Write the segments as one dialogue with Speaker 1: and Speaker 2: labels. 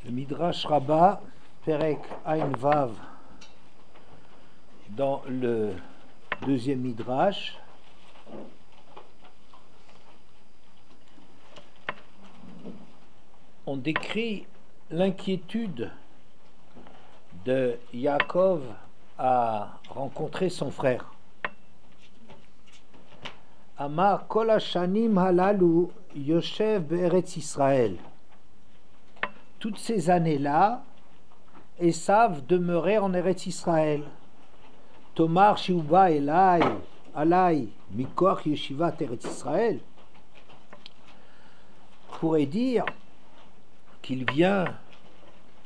Speaker 1: Le Midrash Rabbah, Perek Ain Vav, dans le deuxième Midrash, on décrit l'inquiétude de Yaakov à rencontrer son frère. Amar kol hashanim halalu yoshev be'eretz Israël. Toutes ces années-là, Esav demeurait en Eretz Israël. Tomar shiuba elai alai mikoach yeshivat Eretz Israël pourrait dire qu'il vient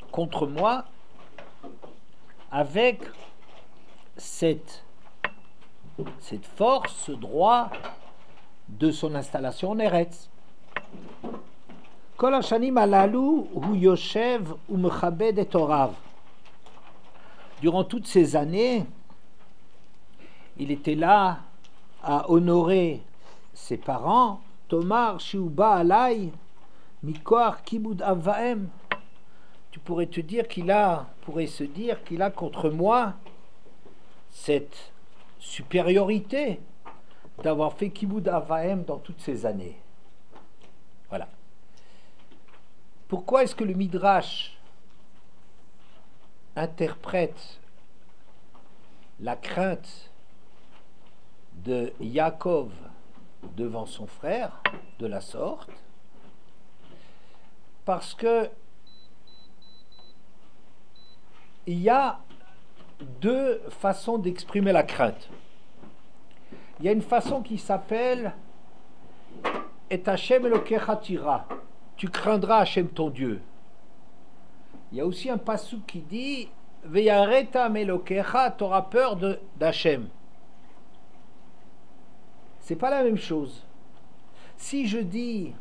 Speaker 1: contre moi avec cette force, ce droit de son installation en Eretz. Kol hashanim halalu hu yoshev umechabed et orav. Durant toutes ces années, il était là à honorer ses parents. Tomar shiuba alai mikoach kibud avaem. Tu pourrais se dire qu'il a contre moi cette supériorité d'avoir fait kibud avaem dans toutes ces années. Voilà. Pourquoi est-ce que le Midrash interprète la crainte de Yaakov devant son frère de la sorte? Parce que il y a deux façons d'exprimer la crainte. Il y a une façon qui s'appelle Et Hashem Elokecha tira. Tu craindras Hashem ton Dieu. Il y a aussi un pasuk qui dit Veyareta Melokecha, tu auras peur d'Hashem. C'est pas la même chose. Si je dis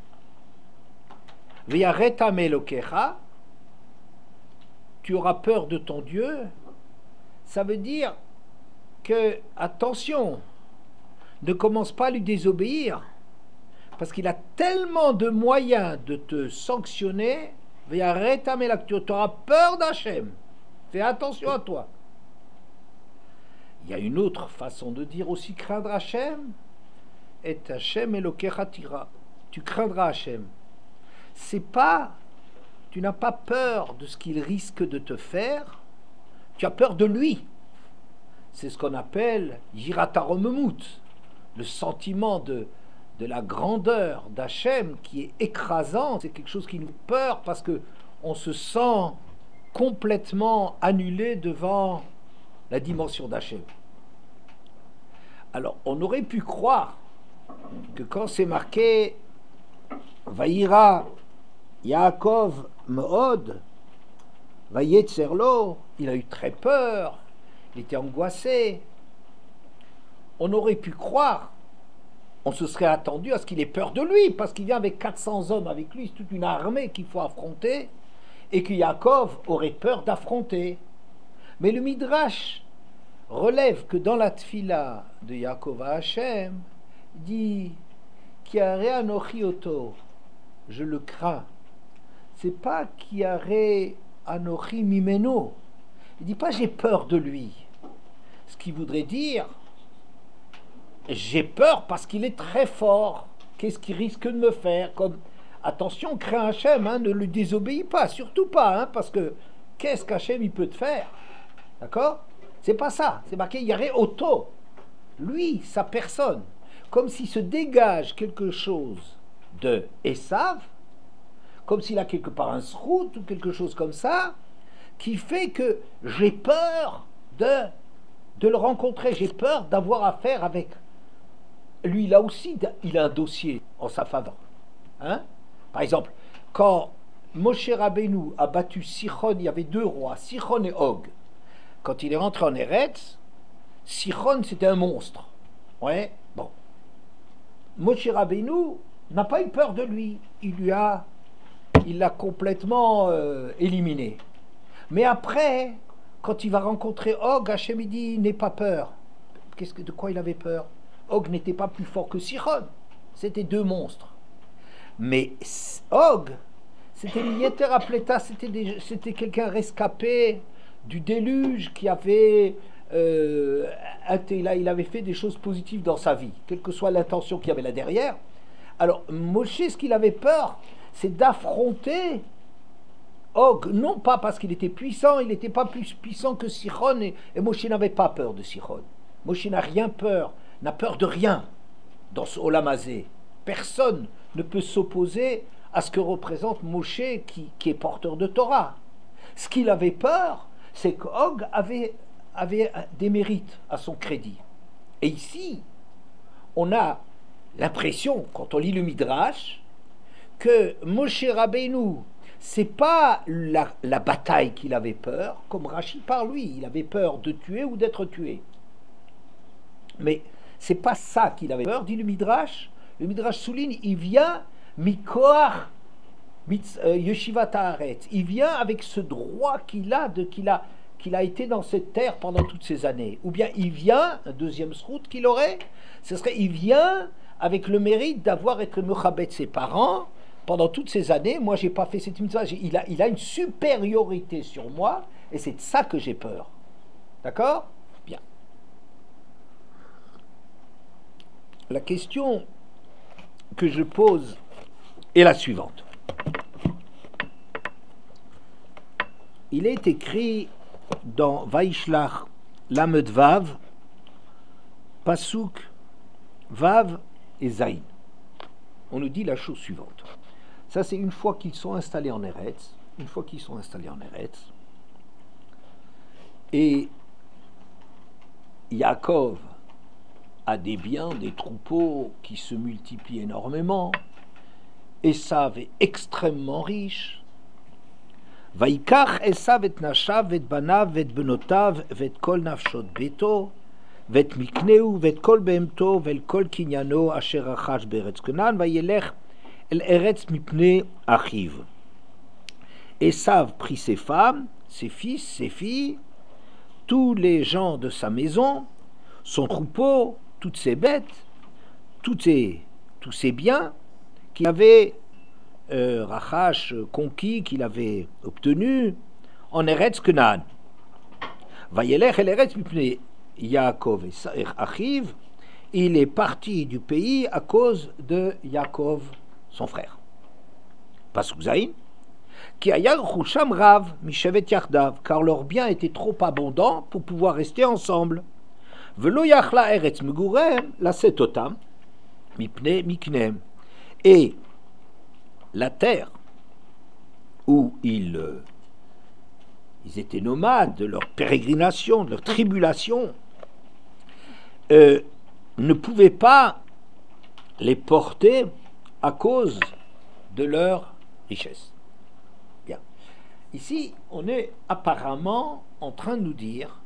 Speaker 1: Veyareta Melokecha, tu auras peur de ton Dieu, ça veut dire que, attention, ne commence pas à lui désobéir, parce qu'il a tellement de moyens de te sanctionner, tu auras peur d'Hachem. Fais attention à toi. Il y a une autre façon de dire aussi craindre Hachem, et Hachem Elokecha tira. Tu craindras Hachem. C'est pas, tu n'as pas peur de ce qu'il risque de te faire, tu as peur de lui. C'est ce qu'on appelle Yirat HaRomemut, le sentiment de la grandeur d'Hachem qui est écrasant. C'est quelque chose qui nous fait peur parce que on se sent complètement annulé devant la dimension d'Hachem. Alors, on aurait pu croire que quand c'est marqué Vayira Yaakov Me'od Vayetzerlo, il a eu très peur, il était angoissé. On aurait pu croire, on se serait attendu à ce qu'il ait peur de lui, parce qu'il vient avec 400 hommes avec lui, c'est toute une armée qu'il faut affronter, et que Yaakov aurait peur d'affronter. Mais le Midrash relève que dans la tfila de Yaakov à Hachem, dit Kiare anochi oto, je le crains. C'est pas Kiare anochi mimeno. Il dit pas j'ai peur de lui. Ce qui voudrait dire j'ai peur parce qu'il est très fort. Qu'est-ce qu'il risque de me faire? Comme attention, crains Hachem, ne le désobéis pas, surtout pas, parce que qu'est-ce qu'Hachem il peut te faire? D'accord? C'est pas ça. C'est marqué Yare Oto. Lui, sa personne, comme s'il se dégage quelque chose de Esav, comme s'il a quelque part un srout ou quelque chose comme ça, qui fait que j'ai peur de le rencontrer, j'ai peur d'avoir affaire avec lui. Là aussi, il a un dossier en sa faveur. Par exemple, quand Moshe Rabbeinu a battu Sichon, il y avait deux rois, Sichon et Og. Quand il est rentré en Eretz, Sichon c'était un monstre. Ouais, bon. Moshe Rabbeinu n'a pas eu peur de lui. Il l'a complètement éliminé. Mais après, quand il va rencontrer Og, Hachem il dit n'aie pas peur. De quoi il avait peur? Og n'était pas plus fort que Sichon. C'était deux monstres. Mais Og, C'était Yeter Apleta, c'était quelqu'un rescapé du déluge qui avait il avait fait des choses positives dans sa vie, quelle que soit l'intention qu'il y avait là derrière. Alors Moshe, ce qu'il avait peur, c'est d'affronter Og, non pas parce qu'il était puissant, il n'était pas plus puissant que Sichon, et Moshe n'avait pas peur de Sichon. Moshe n'a peur de rien dans ce Olamazé. Personne ne peut s'opposer à ce que représente Moshe qui est porteur de Torah. Ce qu'il avait peur, c'est qu'Og avait des mérites à son crédit. Et ici, on a l'impression, quand on lit le Midrash, que Moshe Rabbeinu, c'est pas la bataille qu'il avait peur, comme Rashi parle lui, il avait peur de tuer ou d'être tué. Mais c'est pas ça qu'il avait peur, dit le Midrash souligne, il vient Mikoach Yeshivat Haaretz, il vient avec ce droit qu'il a été dans cette terre pendant toutes ces années. Ou bien il vient, un deuxième srout qu'il aurait, ce serait il vient avec le mérite d'avoir été mechabet ses parents pendant toutes ces années. Moi j'ai pas fait cette mitzvah, il a une supériorité sur moi et c'est de ça que j'ai peur. D'accord? Bien. La question que je pose est la suivante. Il est écrit dans Vaishlach Lamed Vav, Pasuk Vav et Zayin. On nous dit la chose suivante. Ça, c'est une fois qu'ils sont installés en Eretz. Et Yaakov a des biens, des troupeaux qui se multiplient énormément. Esav est extrêmement riche. Vaikach Esav et nashav et banav et benotav et kol nafshot beto et mikneu et kol behemto et kol kinyano asher achash beretz Kenan vayelech el eretz mipnei achiv. Esav prit ses femmes, ses fils, ses filles, tous les gens de sa maison, son troupeau, toutes ses bêtes, tous ses biens qu'il avait Rachash conquis, qu'il avait obtenu en Eretz Kenan. Vayelech el Eretz mipnei Yaakov et Achiv, il est parti du pays à cause de Yaakov, son frère. Pasuk Zayin, qui ayar chusham rav mishevet yardav, car leurs biens étaient trop abondants pour pouvoir rester ensemble. Velo yachla eretz megurem la setotam mipnei miknem, et la terre où ils étaient nomades, de leur pérégrination, de leur tribulation, ne pouvait pas les porter à cause de leur richesse. Bien. Ici, on est apparemment en train de nous dire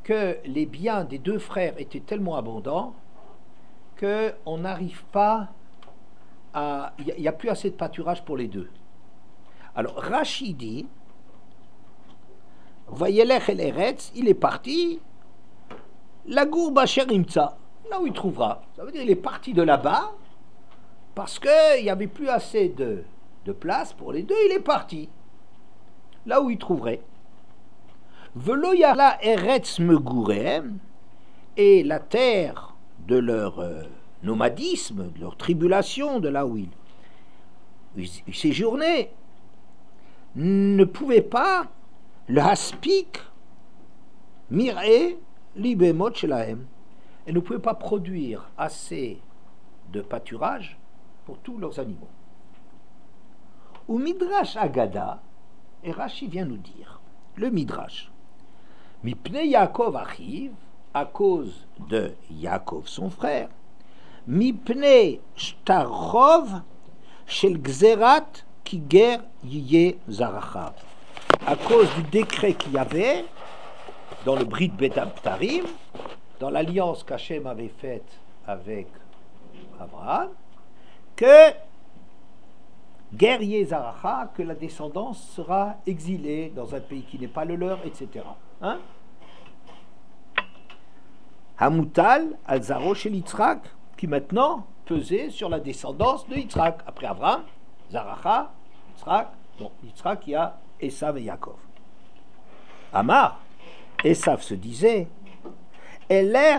Speaker 1: que les biens des deux frères étaient tellement abondants qu'on n'arrive pas à... Il n'y a plus assez de pâturage pour les deux. Alors, Rashi dit, Vayelech el Eretz, il est parti, la gourba sherimtsa, là où il trouvera. Ça veut dire qu'il est parti de là-bas, parce qu'il n'y avait plus assez de place pour les deux, il est parti. Là où il trouverait. Velo yala eretz megurem, et la terre de leur nomadisme, de leur tribulation, de là où ils séjournaient, ne pouvait pas le haspik mir'e libemot shelahem. Elle ne pouvait pas produire assez de pâturage pour tous leurs animaux. Ou Midrash Agada, et Rashi vient nous dire, le Midrash, Mipnei Yaakov Achiv, à cause de Yaakov son frère, Mipnei Shtarchov Shel Gzerat Kiger Yiye Zarachav, à cause du décret qu'il y avait dans le Brit Bet Abtarim, dans l'alliance qu'Hachem avait faite avec Abraham, que guerrier Zaracha, que la descendance sera exilée dans un pays qui n'est pas le leur, etc. Hein? Hamutal al-Zaro chez Yitzhak, qui maintenant pesait sur la descendance de Yitzhak. Après Abraham, Zaracha, Yitzhak, Bon, Yitzhak, il y a Esav et Yaakov. Amar, Esav se disait, Eler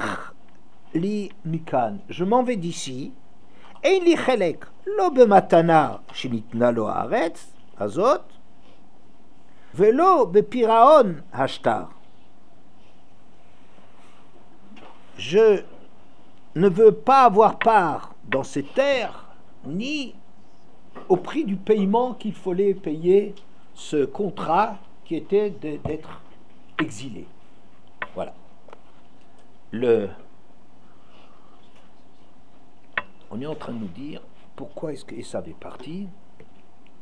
Speaker 1: li mikan, je m'en vais d'ici, et li chelek, lo bematana, shinitna lo haaretz, azot, velo bepiraon hashtar. Je ne veux pas avoir part dans ces terres, ni au prix du paiement qu'il fallait payer ce contrat qui était d'être exilé. Voilà. On est en train de nous dire pourquoi est-ce que Esav est parti.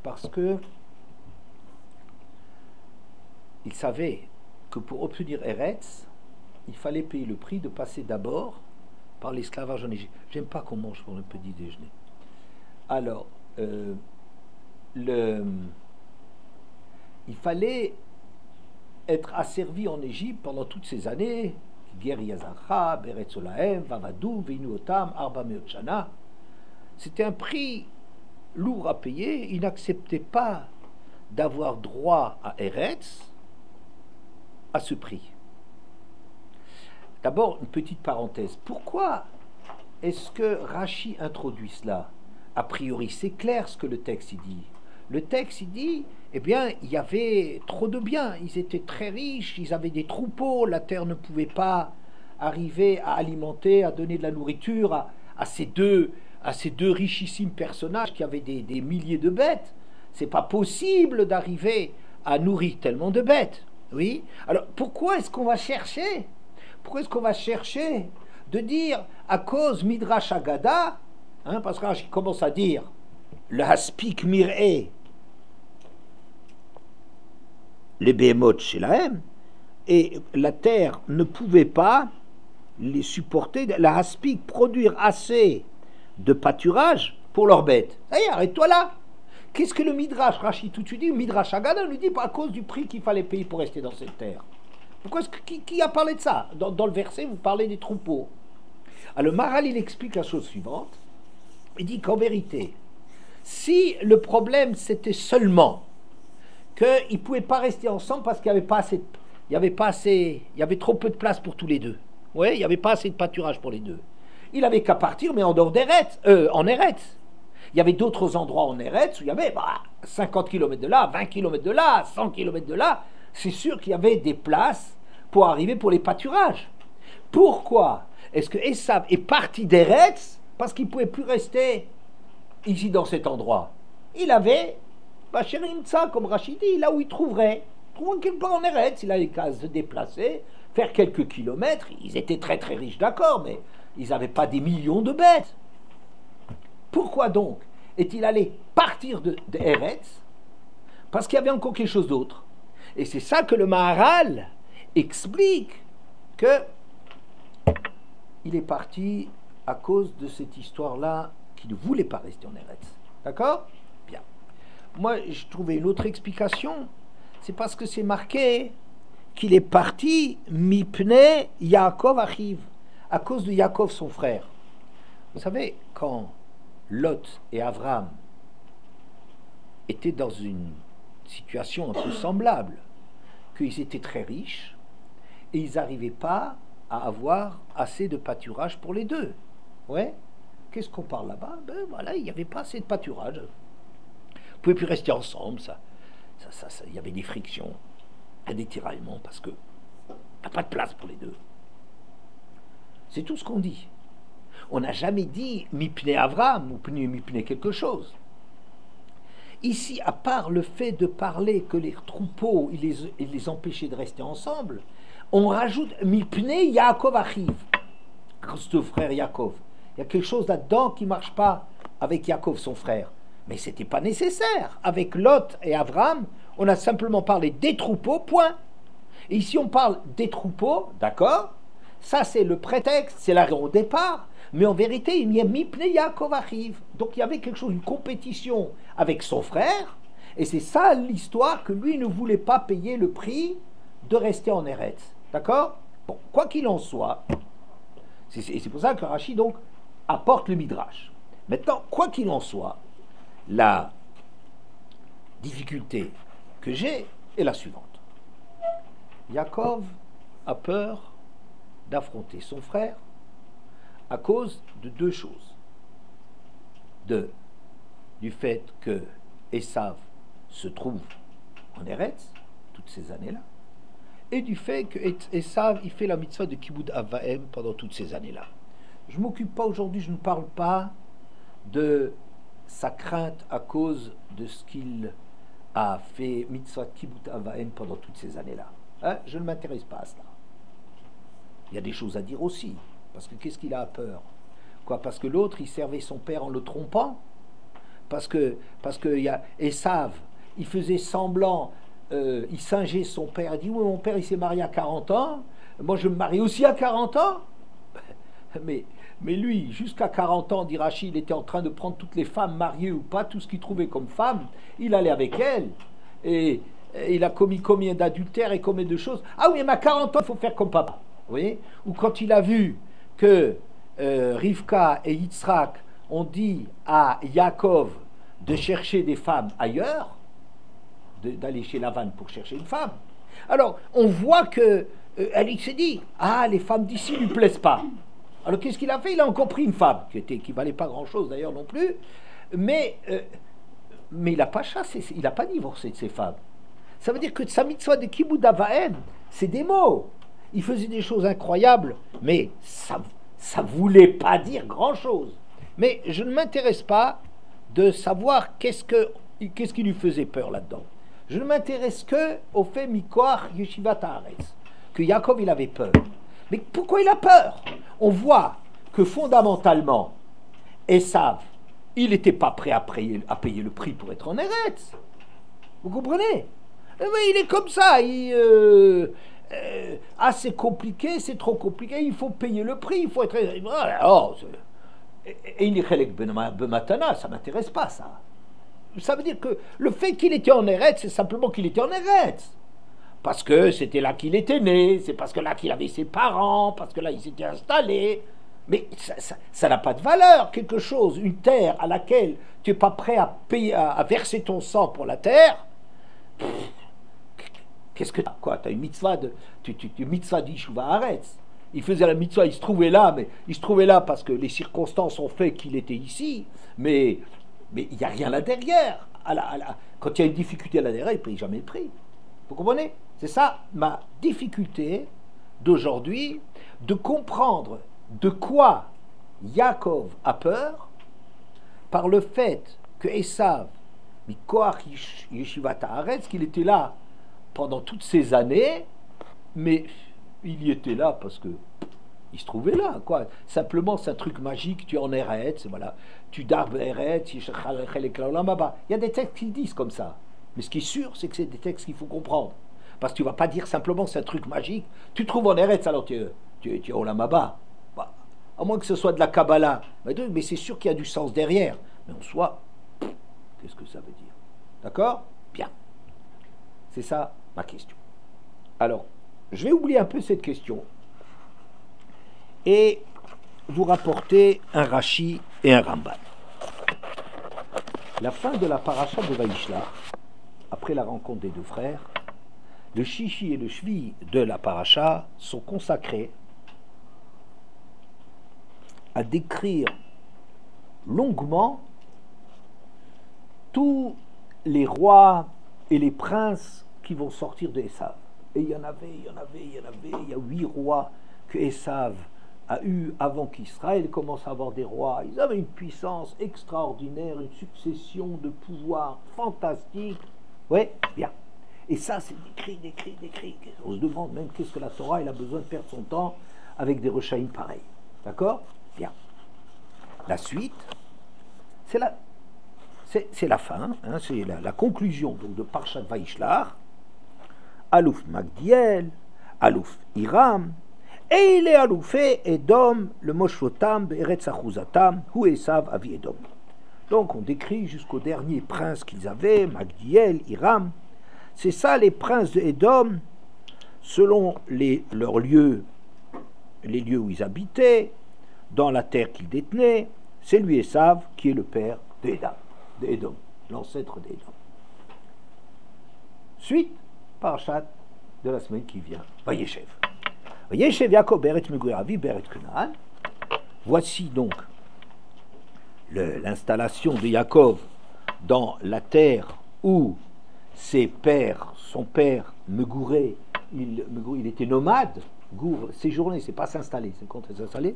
Speaker 1: Parce que il savait que pour obtenir Eretz, il fallait payer le prix de passer d'abord par l'esclavage en Égypte. J'aime pas qu'on mange pour le petit déjeuner. Alors, il fallait être asservi en Égypte pendant toutes ces années. Ger Yazarcha, Beretz Olahem, Vavadou, Veinu Otam, Arba Meot Shana. C'était un prix lourd à payer. Il n'acceptait pas d'avoir droit à Eretz à ce prix. D'abord, une petite parenthèse. Pourquoi est-ce que Rashi introduit cela? A priori, c'est clair ce que le texte il dit. Le texte il dit, eh bien, il y avait trop de biens. Ils étaient très riches, ils avaient des troupeaux. La terre ne pouvait pas arriver à alimenter, à donner de la nourriture à ces deux richissimes personnages qui avaient des milliers de bêtes. C'est pas possible d'arriver à nourrir tellement de bêtes. Oui. Alors, pourquoi est-ce qu'on va chercher? Pourquoi est-ce qu'on va chercher de dire à cause Midrash Agada, parce que là, je commence à dire le Haspik Mir'e, les Behemoth chez la M, et la terre ne pouvait pas les supporter, la Haspik produire assez de pâturage pour leurs bêtes. Ça y est, arrête-toi là. Qu'est-ce que le Midrash Rashi tout de suite dit? Midrash Agada nous dit pas à cause du prix qu'il fallait payer pour rester dans cette terre. Pourquoi est-ce que, qui a parlé de ça? Dans le verset, vous parlez des troupeaux. Alors, le Maharal, il explique la chose suivante. Il dit qu'en vérité, si le problème c'était seulement qu'ils ne pouvaient pas rester ensemble parce qu'il n'y avait trop peu de place pour tous les deux. Oui, il n'y avait pas assez de pâturage pour les deux. Il avait qu'à partir, mais en dehors d'Eretz, en Eretz. Il y avait d'autres endroits en Eretz où il y avait 50 km de là, 20 km de là, 100 km de là. C'est sûr qu'il y avait des places pour arriver pour les pâturages. Pourquoi est-ce que Esav est parti d'Eretz? Parce qu'il ne pouvait plus rester ici dans cet endroit. Il avait Bacherimtsa, comme Rachid dit, là où il trouverait. Trouver quelque part en Eretz, il avait qu'à se déplacer, faire quelques kilomètres. Ils étaient très très riches, d'accord, mais ils n'avaient pas des millions de bêtes. Pourquoi donc est-il allé partir d'Eretz? Parce qu'il y avait encore quelque chose d'autre. Et c'est ça que le Maharal explique que il est parti à cause de cette histoire-là qui ne voulait pas rester en Eretz. D'accord? Bien. Moi, j'ai trouvé une autre explication. C'est parce que c'est marqué qu'il est parti mipne Yaakov achiv, à cause de Yaakov, son frère. Vous savez, quand Lot et Avram étaient dans une situation un peu semblable, qu'ils étaient très riches et ils n'arrivaient pas à avoir assez de pâturage pour les deux. Ouais. Qu'est-ce qu'on parle là-bas? Ben voilà, il n'y avait pas assez de pâturage. Ils ne pouvaient plus rester ensemble, il y avait des frictions, des tiraillements, parce que il n'y a pas de place pour les deux. C'est tout ce qu'on dit. On n'a jamais dit mipne Avram ou mipne quelque chose. Ici, à part le fait de parler que les troupeaux, il les empêchait de rester ensemble, on rajoute mipne Yaakov achiv, ce frère Yaakov. Il y a quelque chose là-dedans qui ne marche pas avec Yaakov, son frère. Mais ce n'était pas nécessaire. Avec Lot et Avram, on a simplement parlé des troupeaux, point. Et ici, on parle des troupeaux, d'accord? Ça, c'est le prétexte, c'est la raison au départ. Mais en vérité, il y a mipne Yaakov achiv. Donc, il y avait quelque chose, une compétition avec son frère. Et c'est ça l'histoire, que lui ne voulait pas payer le prix de rester en Eretz. D'accord? Bon, quoi qu'il en soit, c'est pour ça que Rashi, donc, apporte le Midrash. Maintenant, quoi qu'il en soit, difficulté que j'ai est la suivante. Yaakov a peur d'affronter son frère à cause de deux choses. Du fait que Esav se trouve en Eretz toutes ces années-là, et du fait que Esav il fait la mitzvah de Kibbutz Avaim pendant toutes ces années-là. Je ne m'occupe pas aujourd'hui, je ne parle pas de sa crainte à cause de ce qu'il a fait mitzvah de Kibbutz Avaim pendant toutes ces années-là. Hein? Je ne m'intéresse pas à cela. Il y a des choses à dire aussi, parce que qu'est-ce qu'il a peur? Quoi? Parce que l'autre, il servait son père en le trompant? Parce que il y a Esav, il faisait semblant, il singeait son père, il dit oui, mon père il s'est marié à 40 ans, moi je me marie aussi à 40 ans. mais lui, jusqu'à 40 ans, dit Rachid, il était en train de prendre toutes les femmes mariées ou pas, tout ce qu'il trouvait comme femme, il allait avec elles, et il a commis combien d'adultères et combien de choses. Ah oui, mais à 40 ans, il faut faire comme papa. Vous voyez? Ou quand il a vu que Rivka et Yitzhak ont dit à Yaakov de chercher des femmes ailleurs, d'aller chez Lavan pour chercher une femme. Alors, on voit que elle s'est dit, ah, les femmes d'ici ne lui plaisent pas. Alors, qu'est-ce qu'il a fait? Il a encore pris une femme, qui valait pas grand-chose d'ailleurs non plus, mais il n'a pas chassé, il n'a pas divorcé de ses femmes. Ça veut dire que sa mitzvah de Kibbutz Avaim, c'est des mots. Il faisait des choses incroyables, mais ça ne voulait pas dire grand-chose. Mais je ne m'intéresse pas de savoir qu'est-ce qui lui faisait peur là-dedans. Je ne m'intéresse que au fait Mikoach Yeshivat Haaretz, que Yaakov il avait peur. Mais pourquoi il a peur? On voit que fondamentalement, Esav, il n'était pas prêt à payer le prix pour être en Eretz. Vous comprenez? Mais il est comme ça. C'est compliqué, c'est trop compliqué, il faut payer le prix, il faut être... Et il est Bematana, ça ne m'intéresse pas, ça. Ça veut dire que le fait qu'il était en Eretz, c'est simplement qu'il était en Eretz. Parce que c'était là qu'il était né, c'est parce que là qu'il avait ses parents, parce que là il s'était installé. Mais ça n'a pas de valeur, quelque chose, une terre à laquelle tu n'es pas prêt à payer, à verser ton sang pour la terre. Qu'est-ce que tu as? Tu as une mitzvah mitzvah d'Yeshuva Haaretz. Il faisait la mitzvah, il se trouvait là, mais il se trouvait là parce que les circonstances ont fait qu'il était ici, mais il n'y a rien là derrière. Quand il y a une difficulté là derrière, il ne paye jamais le prix. Vous comprenez? C'est ça ma difficulté d'aujourd'hui, de comprendre de quoi Yaakov a peur par le fait que Esav, Mikoach Yeshivat Haaretz, qu'il était là pendant toutes ces années, mais il y était là parce que il se trouvait là, quoi. Simplement, c'est un truc magique, tu es en Eretz, voilà. Tu darb Eretz, il y a des textes qui disent comme ça. Mais ce qui est sûr, c'est que c'est des textes qu'il faut comprendre. Parce que tu ne vas pas dire simplement c'est un truc magique. Tu te trouves en Eretz, alors tu es au Lamaba. Bah, à moins que ce soit de la Kabbalah. Mais c'est sûr qu'il y a du sens derrière. Mais en soi, qu'est-ce que ça veut dire? D'accord? Bien. C'est ça ma question. Alors, je vais oublier un peu cette question et vous rapporter un Rashi et un Ramban. La fin de la paracha de Vaïshlach, après la rencontre des deux frères, le Shishi et le Shvi de la paracha sont consacrés à décrire longuement tous les rois et les princes qui vont sortir de Esav. Et il y a 8 rois que Esav a eu avant qu'Israël commence à avoir des rois. Ils avaient une puissance extraordinaire, une succession de pouvoirs fantastiques. Oui, bien. Et ça, c'est décrit. On se demande même qu'est-ce que la Torah, elle a besoin de perdre son temps avec des rechaïm pareils. D'accord? Bien. La suite, c'est la fin, hein, c'est la conclusion donc, de Parshat Vaïshlach. Alouf Magdiel, Alouf Hiram, et il est aloufé Edom, le Moshvotam, Eretz Achuzatam, ou Esav Avi Edom. Donc on décrit jusqu'au dernier prince qu'ils avaient, Magdiel, Hiram. C'est ça les princes de Edom, selon leurs lieux, les lieux où ils habitaient, dans la terre qu'ils détenaient. C'est lui Esav qui est le père d'Edom, l'ancêtre d'Edom. Suite, parachat de la semaine qui vient. Vayeshev. Vayeshev Yaakov beret Meguravi beret Canaan. Voici donc l'installation de Yaakov dans la terre où son père Megouré, il était nomade. Gour, séjourner, c'est pas s'installer, c'est contre s'installer,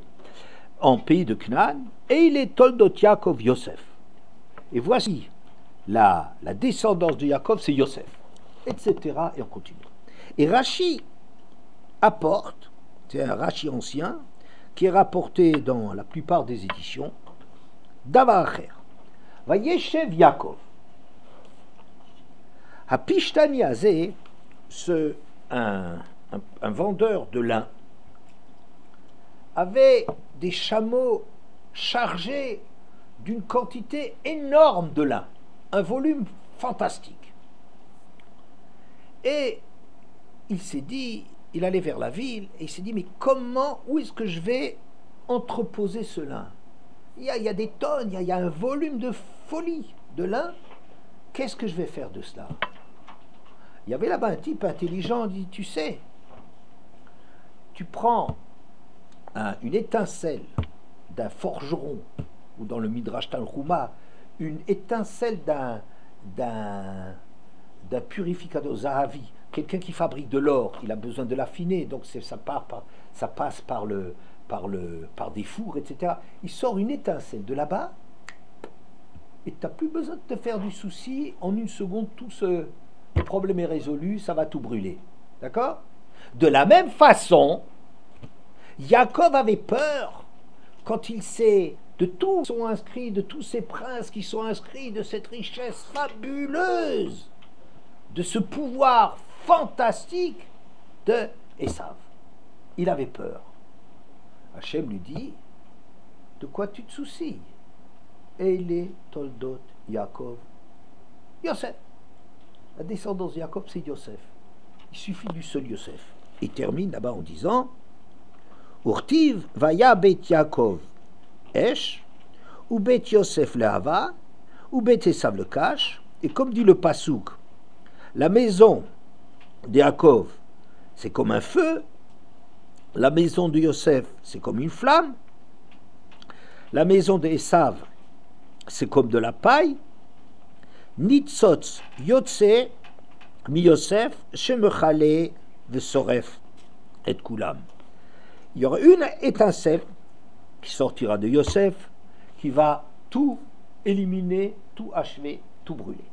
Speaker 1: en pays de Canaan, et il est Toldot Yaakov Yosef. Et voici la descendance de Yaakov, c'est Yosef, etc. Et on continue. Et Rashi apporte, c'est un Rashi ancien, qui est rapporté dans la plupart des éditions, Davacher. Vayeshev Yaakov. Hapishtani Azé, un vendeur de lin, avait des chameaux chargés d'une quantité énorme de lin, un volume fantastique. Et il s'est dit, il allait vers la ville, et il s'est dit, mais où est-ce que je vais entreposer ce lin? Il y a des tonnes, il y a un volume de folie de lin, qu'est-ce que je vais faire de cela? Il y avait là-bas un type intelligent, dit, tu sais, tu prends une étincelle d'un forgeron, ou dans le Midrash Tanhuma, une étincelle d'un purificateur Zahavi, quelqu'un qui fabrique de l'or, il a besoin de l'affiner, donc ça passe par des fours, etc. Il sort une étincelle de là-bas, et tu n'as plus besoin de te faire du souci, en une seconde, le problème est résolu, ça va tout brûler. D'accord? De la même façon, Yaakov avait peur quand il sait de tous sont inscrits, de tous ces princes qui sont inscrits, de cette richesse fabuleuse, de ce pouvoir fantastique de Esav. Il avait peur. Hachem lui dit, de quoi tu te soucies? Et il est Toldot Yaakov Yosef. La descendance de Yaakov, c'est Yosef. Il suffit du seul Yosef. Il termine là-bas en disant, Urtiv vaya bet Yaakov Esh, ou bet Yosef le'ava, ou bet Esav le cache, et comme dit le Passouk, la maison de Yaakov, c'est comme un feu, la maison de Yosef, c'est comme une flamme, la maison de Esav, c'est comme de la paille, Nitzotz Yotze mi Yosef, Shemechale vesoref et kulam. Il y aura une étincelle qui sortira de Yosef, qui va tout éliminer, tout achever, tout brûler.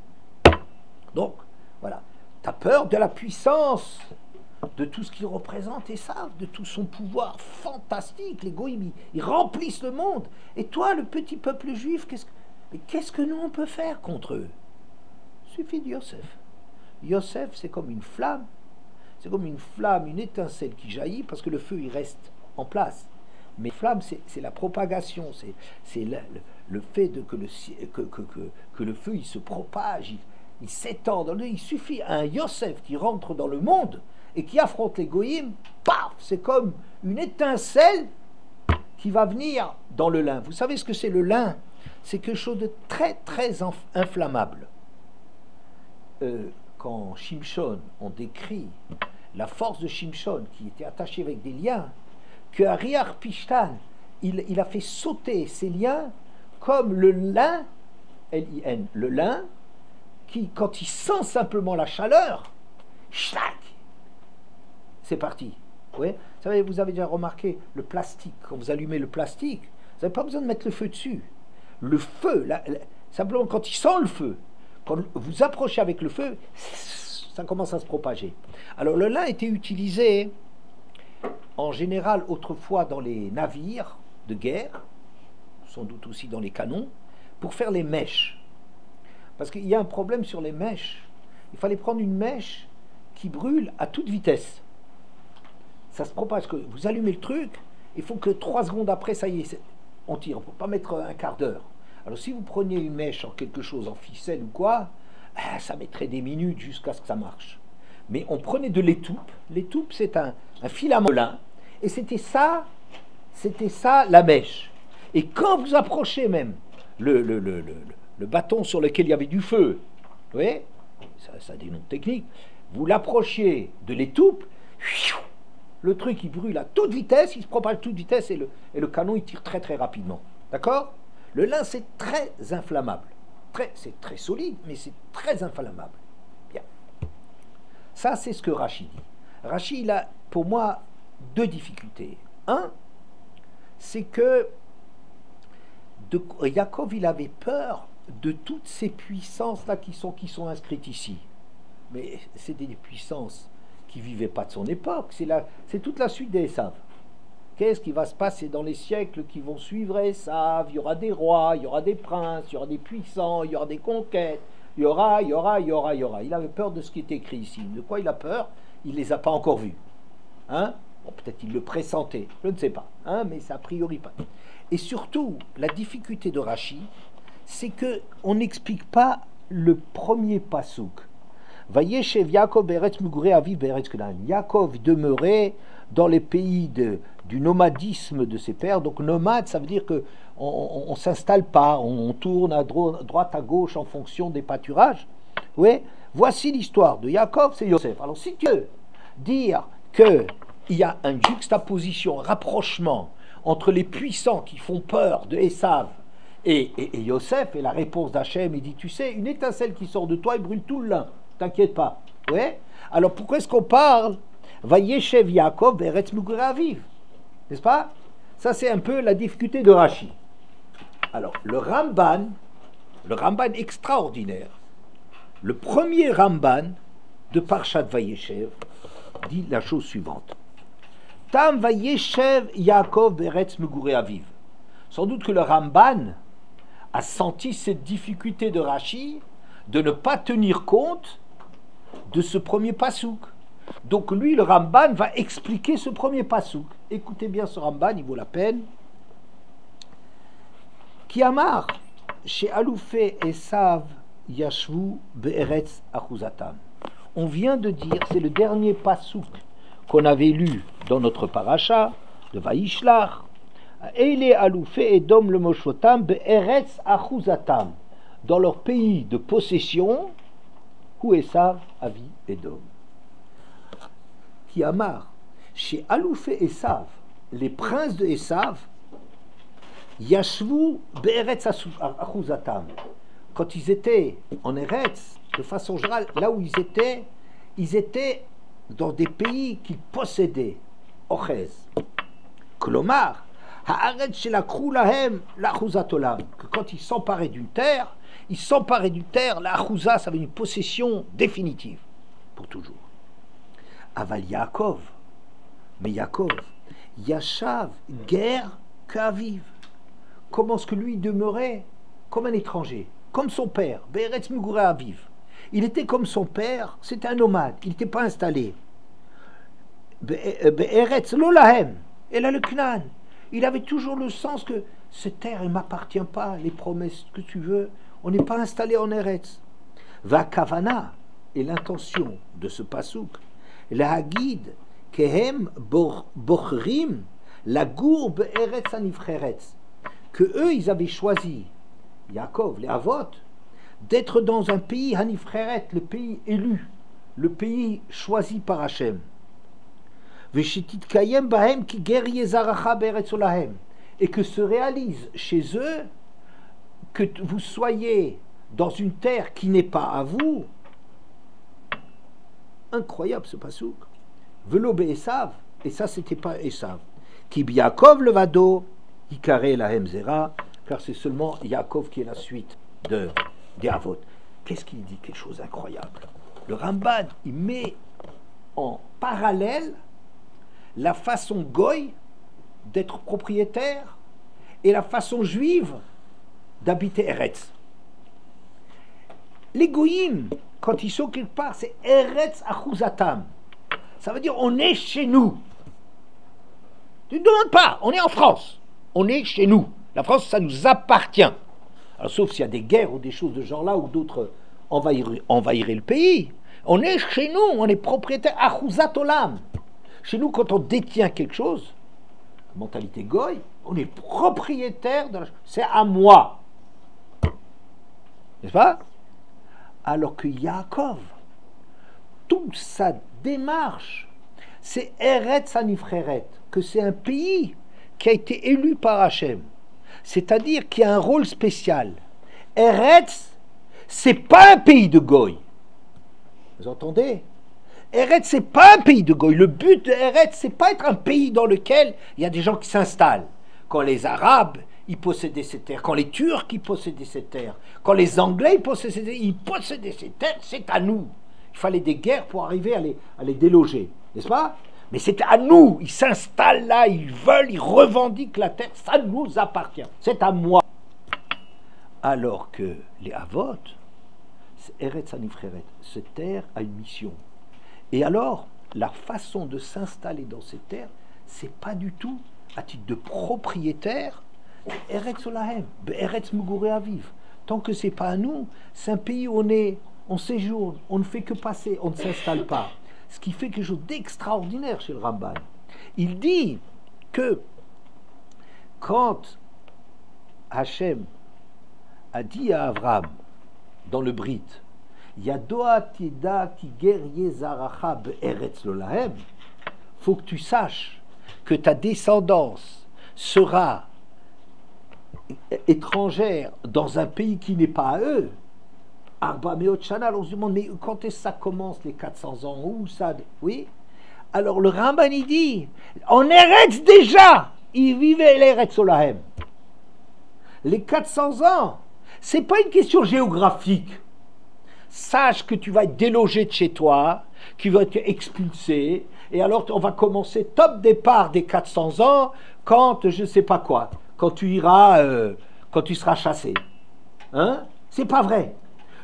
Speaker 1: Donc, voilà. Tu as peur de la puissance, de tout ce qu'il représente, Esav, de tout son pouvoir fantastique. Les goïms, ils remplissent le monde. Et toi, le petit peuple juif, qu'est-ce que nous, on peut faire contre eux? Il suffit de Yosef. Yosef, c'est comme une flamme. C'est comme une flamme, une étincelle qui jaillit, parce que le feu, il reste en place. Mais flamme, c'est la propagation, c'est le fait que le feu, il se propage, il s'étend. Il suffit à un Yosef qui rentre dans le monde et qui affronte les goïms, paf, c'est comme une étincelle qui va venir dans le lin. Vous savez ce que c'est le lin? C'est quelque chose de très, très inflammable. Quand Shimshon, on décrit la force de Shimshon qui était attachée avec des liens, que Ariar Pishtan, il a fait sauter ces liens comme le lin, L-I-N, le lin, qui, quand il sent simplement la chaleur, chlac, c'est parti. Ouais. Vous avez déjà remarqué le plastique, quand vous allumez le plastique, vous n'avez pas besoin de mettre le feu dessus. Le feu, simplement quand il sent le feu, quand vous approchez avec le feu, ça commence à se propager. Alors le lin était utilisé en général autrefois dans les navires de guerre, sans doute aussi dans les canons, pour faire les mèches. Parce qu'il y a un problème sur les mèches. Il fallait prendre une mèche qui brûle à toute vitesse. Ça se propage, que vous allumez le truc, il faut que 3 secondes après, ça y est, on tire. On ne peut pas mettre un quart d'heure. Alors si vous preniez une mèche en quelque chose, en ficelle ou quoi, ça mettrait des minutes jusqu'à ce que ça marche. Mais on prenait de l'étoupe. L'étoupe, c'est un filament de lin. Et c'était ça la mèche. Et quand vous approchez même le bâton sur lequel il y avait du feu, vous voyez, ça a des noms techniques, vous l'approchiez de l'étoupe, le truc il brûle à toute vitesse, il se propage à toute vitesse et le canon il tire très très rapidement. D'accord? Le lin c'est très inflammable. C'est très solide, mais c'est très inflammable. Bien. Ça c'est ce que Rashi dit. Rashi il a pour moi deux difficultés. Un, c'est que Yaakov il avait peur de toutes ces puissances là qui sont inscrites ici. Mais c'est des puissances qui ne vivaient pas de son époque. C'est toute la suite des Esav. Qu'est-ce qui va se passer dans les siècles qui vont suivre Esav? Il y aura des rois, il y aura des princes, il y aura des puissants, il y aura des conquêtes, il y aura. Il avait peur de ce qui est écrit ici. De quoi il a peur? Il ne les a pas encore vus. Hein? Bon, peut-être il le pressentait, je ne sais pas. Hein? Mais ça a priori pas. Et surtout, la difficulté de Rashi, c'est qu'on n'explique pas le premier pasouk. Vayeshev Yaakov be'eretz mugurei aviv be'eretz Canaan. Yaakov demeurait dans les pays du nomadisme de ses pères. Donc nomade, ça veut dire que on s'installe pas, on tourne à droite à gauche en fonction des pâturages. Oui, voici l'histoire de Yaakov, c'est Yosef. Alors si tu veux dire qu'il y a une juxtaposition, un rapprochement entre les puissants qui font peur de Esav et Yosef, et la réponse d'Hachem, il dit, tu sais, une étincelle qui sort de toi, il brûle tout le lin. T'inquiète pas. Ouais. Alors pourquoi est-ce qu'on parle Vayeshev Yaakov be'eretz mugurei aviv, n'est-ce pas? Ça c'est un peu la difficulté de Rashi. Alors le Ramban extraordinaire, le premier Ramban de Parshat Vayeshev dit la chose suivante. Tam Vayeshev Yaakov be'eretz mugurei aviv. Sans doute que le Ramban a senti cette difficulté de Rashi de ne pas tenir compte de ce premier pasouk. Donc lui, le Ramban, va expliquer ce premier pasouk. Écoutez bien ce Ramban, il vaut la peine. Ki amar, chez Aloufé Esav Yashvu be'eretz achuzatam. On vient de dire, c'est le dernier pasouk qu'on avait lu dans notre paracha de Vaishlach. Eile Aloufé Edom le Moshotam be'eretz achuzatam. Dans leur pays de possession, où Esav avi Edom. Qui amar, chez Aloufé Esav, les princes de Esav, Yashvu be'eretz achuzatam. Quand ils étaient en Eretz, de façon générale, là où ils étaient dans des pays qu'ils possédaient. Ochez. Klomar, haaretz shelakhu lahem lachuzatolam. Que quand ils s'emparaient d'une terre, la achouza, ça avait une possession définitive, pour toujours. Aval Yaakov, mais Yaakov, Yashav, guerre qu'aviv. Comment est-ce que lui demeurait comme un étranger, comme son père, be'eretz mugurei aviv. Il était comme son père, c'était un nomade, il n'était pas installé. Be'eretz lo lahem, et là le Canaan. Il avait toujours le sens que cette terre, elle ne m'appartient pas, les promesses que tu veux, on n'est pas installé en Eretz. Va kavana, et l'intention de ce pasouk, la hagid, kehem bochrim, la gourbe Eretz anivcheretz, que eux, ils avaient choisi, Yaakov, les Avot, d'être dans un pays hanifcheret, le pays élu, le pays choisi par Hachem. Veshitit-kayem bahem ki ger yezaracha be'eretz olahem, et que se réalise chez eux que vous soyez dans une terre qui n'est pas à vous. Incroyable ce pasouk. Velo be'esav, et ça c'était pas Esav. Ki Yaakov levado, ikare lahem zera, car c'est seulement Yaakov qui est la suite des Avot. Qu'est-ce qu'il dit? Quelque chose d'incroyable. Le Ramban, il met en parallèle la façon goy d'être propriétaire et la façon juive d'habiter Eretz. Les goyim, quand ils sont quelque part, c'est Eretz achuzatam. Ça veut dire on est chez nous. Tu ne demandes pas, on est en France. On est chez nous. La France, ça nous appartient. Alors, sauf s'il y a des guerres ou des choses de ce genre-là, ou d'autres envahiraient le pays. On est chez nous, on est propriétaire achuzat olam. Chez nous, quand on détient quelque chose, mentalité goy, on est propriétaire de la chose. C'est à moi. N'est-ce pas? Alors que Yaakov, toute sa démarche, c'est Eretz Hanifreret, que c'est un pays qui a été élu par Hachem. C'est-à-dire qu'il y a un rôle spécial. Eretz, c'est pas un pays de Goy. Vous entendez? Eretz, c'est pas un pays de Goy. Le but de Eretz, c'est pas être un pays dans lequel il y a des gens qui s'installent. Quand les Arabes, ils possédaient ces terres, quand les Turcs, ils possédaient ces terres, quand les Anglais, ils possédaient ces terres, c'est à nous. Il fallait des guerres pour arriver à les déloger, n'est-ce pas? Mais c'est à nous. Ils s'installent là, ils veulent, ils revendiquent la terre, ça nous appartient, c'est à moi. Alors que les Avot, c'est Eretz Hanifreret, cette terre a une mission. Et alors, la façon de s'installer dans ces terres, c'est pas du tout à titre de propriétaire, Eretz Olahem, Eretz Mugurei Aviv. Tant que c'est pas à nous, c'est un pays où on séjourne, on ne fait que passer, on ne s'installe pas. Ce qui fait quelque chose d'extraordinaire chez le Ramban. Il dit que quand Hachem a dit à Abraham dans le Brit, Yadoa Tida ki ger yezaracha be'eretz lolahem, faut que tu saches que ta descendance sera étrangère dans un pays qui n'est pas à eux. Arba Meot Shana, on se demande, mais quand est-ce que ça commence, les 400 ans? Où ça? Oui. Alors le Ramban, il dit, en Eretz déjà, ils vivaient l'Eretz Olahem. Les 400 ans, c'est pas une question géographique. Sache que tu vas être délogé de chez toi, que tu vas être expulsé, et alors on va commencer top départ des 400 ans, quand je sais pas quoi, quand tu iras, quand tu seras chassé. Hein? C'est pas vrai.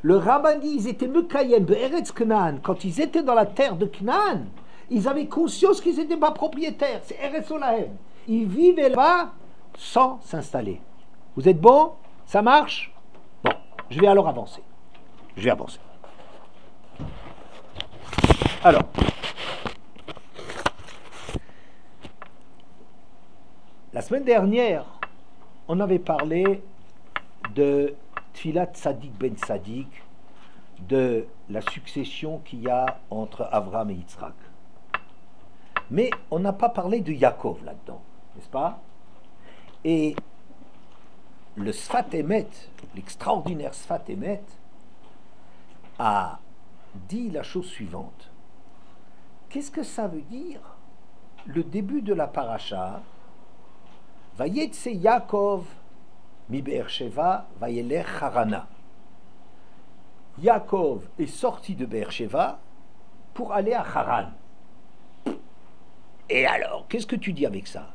Speaker 1: Le Ramban dit, ils étaient Mekayem, Eretz Canaan, quand ils étaient dans la terre de Canaan, ils avaient conscience qu'ils n'étaient pas propriétaires, c'est Eretz Olahem. Ils vivaient là sans s'installer. Vous êtes bon? Ça marche? Bon, je vais alors avancer. Alors, la semaine dernière, on avait parlé de Tfilat Tzadik ben Tzadik, de la succession qu'il y a entre Avraham et Yitzhak. Mais on n'a pas parlé de Yaakov là-dedans, n'est-ce pas? Et le Sfat Emet, l'extraordinaire Sfat Emet, a dit la chose suivante. Qu'est-ce que ça veut dire le début de la paracha? Vayetse Yaakov mi Be'er-Sheva vayelech Harana. Yaakov est sorti de Be'er-Sheva pour aller à Haran. Et alors, qu'est-ce que tu dis avec ça?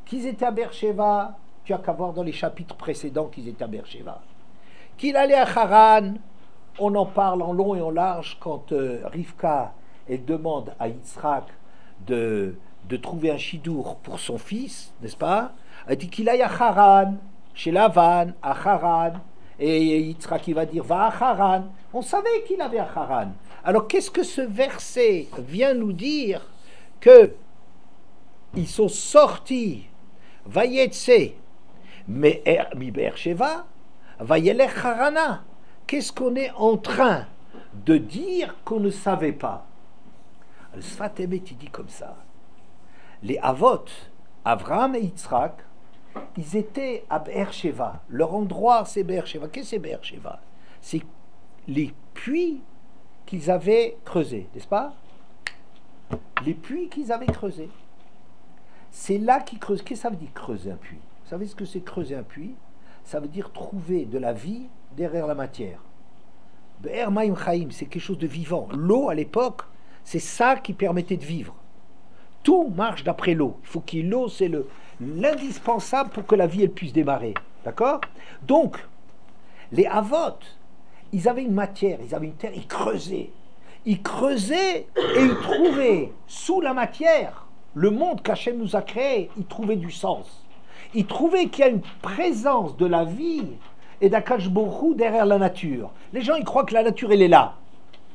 Speaker 1: Qu'ils étaient à Be'er-Sheva, tu as qu'à voir dans les chapitres précédents qu'ils étaient à Be'er-Sheva. Qu'il allait à Haran, on en parle en long et en large quand Rivka, elle demande à Yitzhak de trouver un chidour pour son fils, n'est-ce pas? Elle dit qu'il aille à Haran, chez Lavan, à Haran, et Yitzhak il va dire va à Haran. On savait qu'il avait à Haran. Alors qu'est-ce que ce verset vient nous dire? Que ils sont sortis, Vayetse, mais mi Be'er-Sheva, Vayelech Harana. Qu'est-ce qu'on est en train de dire qu'on ne savait pas? Le Sfat Emet, il dit comme ça. Les Avot, Avraham et Yitzhak, ils étaient à Be'er-Sheva. Leur endroit, c'est Be'er-Sheva. Qu'est-ce que c'est Be'er-Sheva? C'est les puits qu'ils avaient creusés, n'est-ce pas? Les puits qu'ils avaient creusés. C'est là qu'ils creusent. Qu'est-ce que ça veut dire creuser un puits? Vous savez ce que c'est creuser un puits? Ça veut dire trouver de la vie derrière la matière. Be'er Maim Chaim, c'est quelque chose de vivant. L'eau, à l'époque, c'est ça qui permettait de vivre. Tout marche d'après l'eau. Il faut qu'il y ait l'eau, c'est l'indispensable pour que la vie elle puisse démarrer. D'accord? Donc, les Avot, ils avaient une matière, ils avaient une terre, ils creusaient. Ils creusaient et ils trouvaient sous la matière, le monde qu'Hachem nous a créé, ils trouvaient du sens. Ils trouvaient qu'il y a une présence de la vie et d'Akadosh Baruch Hu derrière la nature. Les gens, ils croient que la nature, elle est là,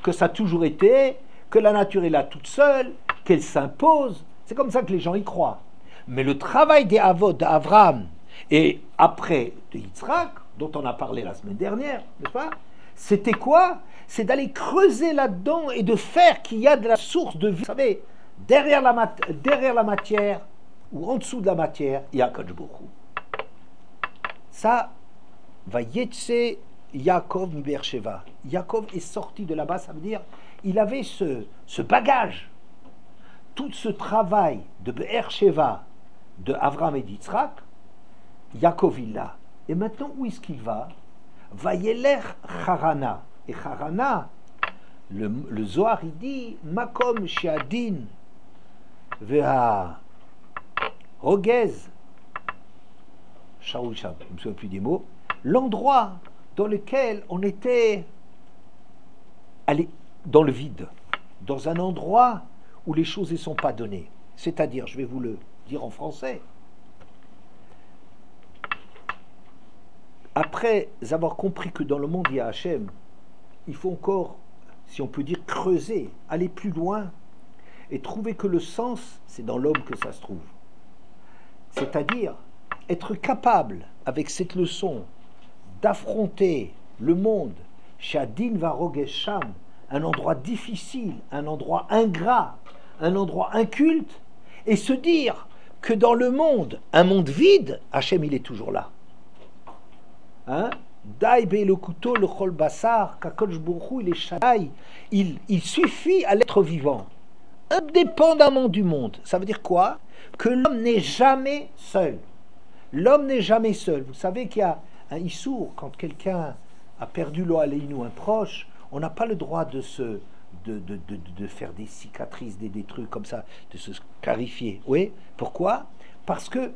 Speaker 1: que ça a toujours été, que la nature est là toute seule, qu'elle s'impose. C'est comme ça que les gens y croient. Mais le travail des Avot d'Avraham et après de Yitzhak, dont on a parlé la semaine dernière, n'est-ce pas? C'était quoi? c'est d'aller creuser là-dedans et de faire qu'il y a de la source de vie. Vous savez, derrière la matière, ou en dessous de la matière, il y a Akadosh Baruch Hu. Ça, va Yetse Yaakov mi Beersheva. Yaakov est sorti de là-bas, ça veut dire, il avait ce bagage, tout ce travail de Beersheva, de Avram et d'Yitzhak, Yaakov il l'a. Et maintenant, où est-ce qu'il va? Va Yeler Harana. Et Harana, le Zohar, il dit Makom Sheadin Veha Rogez Shaul Sham, je ne me souviens plus des mots, l'endroit dans lequel on était allé dans le vide, dans un endroit où les choses ne sont pas données. C'est-à-dire, je vais vous le dire en français, après avoir compris que dans le monde il y a Hachem, il faut encore, si on peut dire, creuser, aller plus loin et trouver que le sens, c'est dans l'homme que ça se trouve. C'est-à-dire être capable, avec cette leçon, d'affronter le monde, Shadin Varogesham, un endroit difficile, un endroit ingrat, un endroit inculte, et se dire que dans le monde, un monde vide, Hachem il est toujours là. Hein? Le couteau, le chol bassar, Kakosh Bourou, il est Shaddai. Il suffit à l'être vivant, indépendamment du monde. Ça veut dire quoi? Que l'homme n'est jamais seul. L'homme n'est jamais seul. Vous savez qu'il y a un issour, quand quelqu'un a perdu l'eau ou un proche, on n'a pas le droit de faire des cicatrices, des trucs comme ça, de se clarifier. Oui, pourquoi? Parce que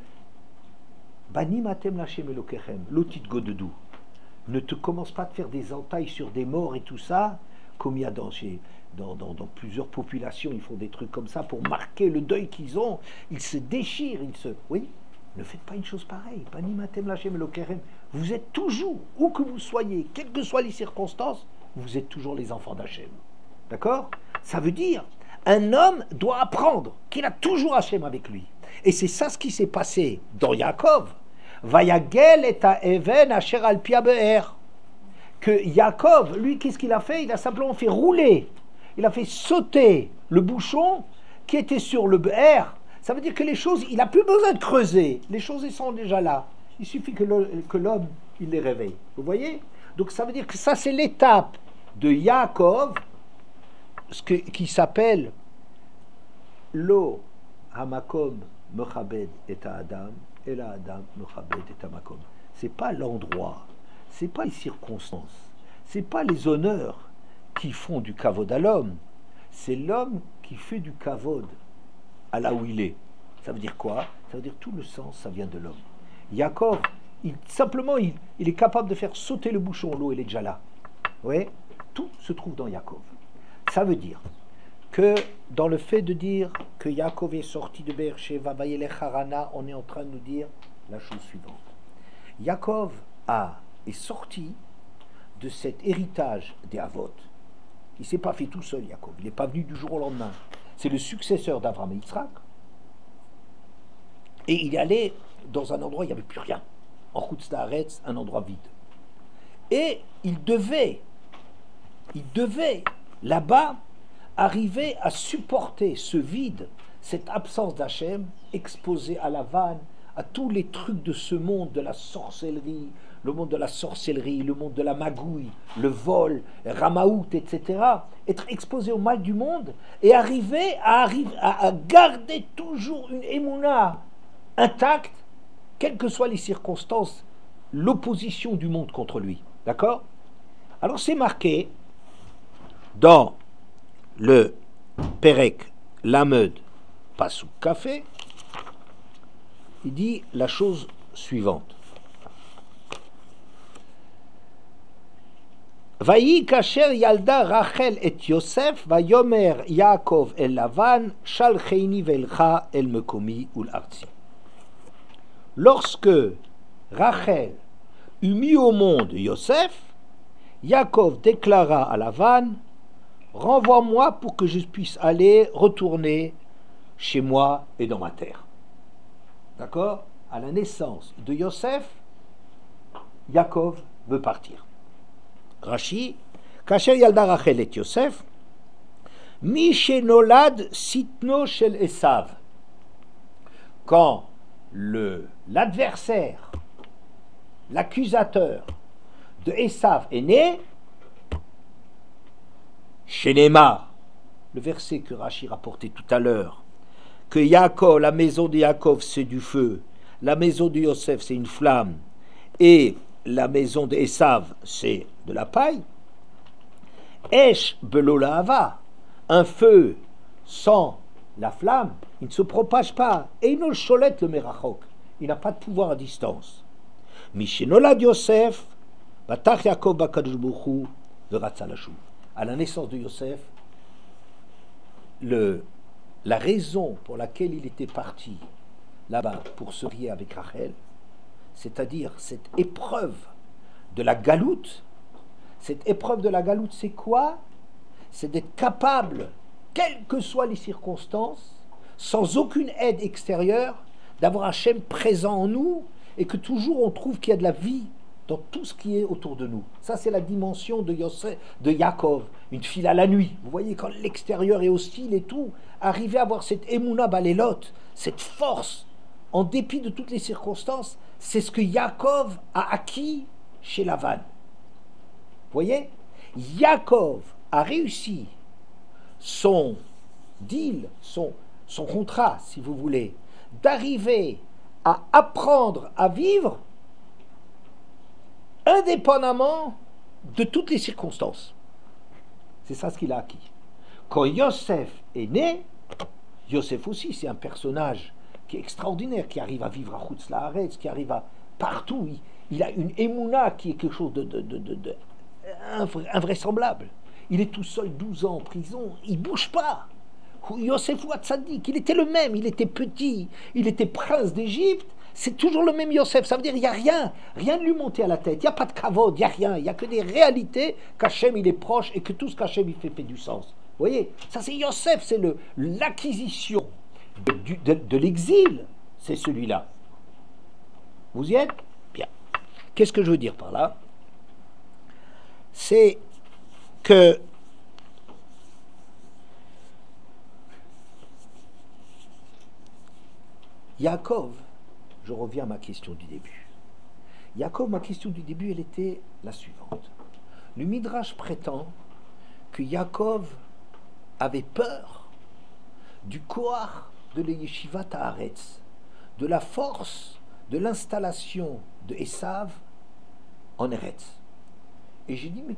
Speaker 1: Banimatem lachem elokechem, l'otit godedou. Ne te commence pas à te faire des entailles sur des morts et tout ça, comme il y a dans plusieurs populations, ils font des trucs comme ça pour marquer le deuil qu'ils ont. Ils se déchirent, Oui, ne faites pas une chose pareille. Banimatem lachem elokechem. Vous êtes toujours, où que vous soyez, quelles que soient les circonstances, vous êtes toujours les enfants d'Hachem. D'accord? Ça veut dire, un homme doit apprendre qu'il a toujours Hachem avec lui. Et c'est ça ce qui s'est passé dans Yaakov. Vayagel et a even asher al pia be'er. Que Yaakov, lui, qu'est-ce qu'il a fait? Il a simplement fait rouler, il a fait sauter le bouchon qui était sur le be'er. Ça veut dire que les choses, il n'a plus besoin de creuser. Les choses, elles sont déjà là. Il suffit que l'homme, il les réveille. Vous voyez? Donc ça veut dire que ça, c'est l'étape de Yaakov, qui s'appelle Lo Hamakom Mechabed et Adam, et la Adam Mechabed et Hamakom. C'est pas l'endroit, c'est pas les circonstances, c'est pas les honneurs qui font du kavod à l'homme, c'est l'homme qui fait du kavod à là où il est. Ça veut dire quoi? Ça veut dire tout le sens, ça vient de l'homme. Yaakov, simplement, il est capable de faire sauter le bouchon, l'eau, elle est déjà là. Oui, tout se trouve dans Yaakov. Ça veut dire que dans le fait de dire que Yaakov est sorti de Beersheva, Vayelech Harana, on est en train de nous dire la chose suivante. Yaakov est sorti de cet héritage des Avot. Il ne s'est pas fait tout seul, Yaakov. Il n'est pas venu du jour au lendemain. C'est le successeur d'Avram et Yitzhak. Et il est allé dans un endroit où il n'y avait plus rien. En Chutz La'aretz, un endroit vide. Et il devait là-bas arriver à supporter ce vide, cette absence d'Hachem, exposé à la vanne, à tous les trucs de ce monde, de la sorcellerie, le monde de la sorcellerie, le monde de la magouille, le vol, Ramaout, etc. Être exposé au mal du monde et arriver à garder toujours une émouna intacte, quelles que soient les circonstances, l'opposition du monde contre lui. D'accord? Alors c'est marqué dans le Perek Lamed Pasuk Café, il dit la chose suivante. Vayi kasher yalda Rachel et Yosef, vayomer Yaakov el Lavan, shalcheini velcha el mekomi ul arzi. Lorsque Rachel eut mis au monde Yosef, Yaakov déclara à Lavan, renvoie-moi pour que je puisse retourner chez moi et dans ma terre. D'accord? À la naissance de Yosef, Yaakov veut partir. Rashi, כאשר ילדה רחל את יוסף, מי שנולד שטנו של עשיו. Quand l'adversaire, l'accusateur de Esav est né, chez Néma, le verset que Rashi rapportait tout à l'heure, que Yaakov, la maison de Yaakov c'est du feu, la maison de Yosef c'est une flamme, et la maison de Esav c'est de la paille, Esh belo lahava, un feu sans la flamme, il ne se propage pas, et il ne le cholette le merachok, il n'a pas de pouvoir à distance. Mishenolad Yosef, batach Yaakov bakadosh baruch hu veratza lashuv. À la naissance de Yosef, la raison pour laquelle il était parti là-bas pour se marier avec Rachel, c'est-à-dire cette épreuve de la galoute. Cette épreuve de la galoute, c'est quoi? C'est d'être capable, quelles que soient les circonstances, sans aucune aide extérieure, d'avoir Hachem présent en nous et que toujours on trouve qu'il y a de la vie dans tout ce qui est autour de nous. Ça, c'est la dimension de Yosef, de Yaakov, une file à la nuit. Vous voyez, quand l'extérieur est hostile et tout, arriver à avoir cette Emouna Balelot, cette force, en dépit de toutes les circonstances, c'est ce que Yaakov a acquis chez Lavan. Vous voyez, Yaakov a réussi son deal, son contrat, si vous voulez, d'arriver à apprendre à vivre indépendamment de toutes les circonstances. C'est ça ce qu'il a acquis. Quand Yosef est né, Yosef aussi, c'est un personnage qui est extraordinaire, qui arrive à vivre à Chutz Laaretz, qui arrive à partout. Il a une émouna qui est quelque chose de invraisemblable. Il est tout seul 12 ans en prison, il ne bouge pas. Yosef Ouatzadik, il était le même, il était petit, il était prince d'Égypte, c'est toujours le même Yosef. Ça veut dire qu'il n'y a rien de lui monter à la tête, il n'y a pas de kavod, il n'y a rien, il n'y a que des réalités qu'Hachem il est proche et que tout ce qu'Hachem il fait du sens. Vous voyez, ça c'est Yosef, c'est l'acquisition de l'exil, c'est celui-là. Vous y êtes? Bien. Qu'est-ce que je veux dire par là? C'est que Yaakov, je reviens à ma question du début. Yaakov, ma question du début, elle était la suivante. Le Midrash prétend que Yaakov avait peur du koach de l'Yeshivat Haaretz, de la force de l'installation de Esav en Eretz. Et j'ai dit, mais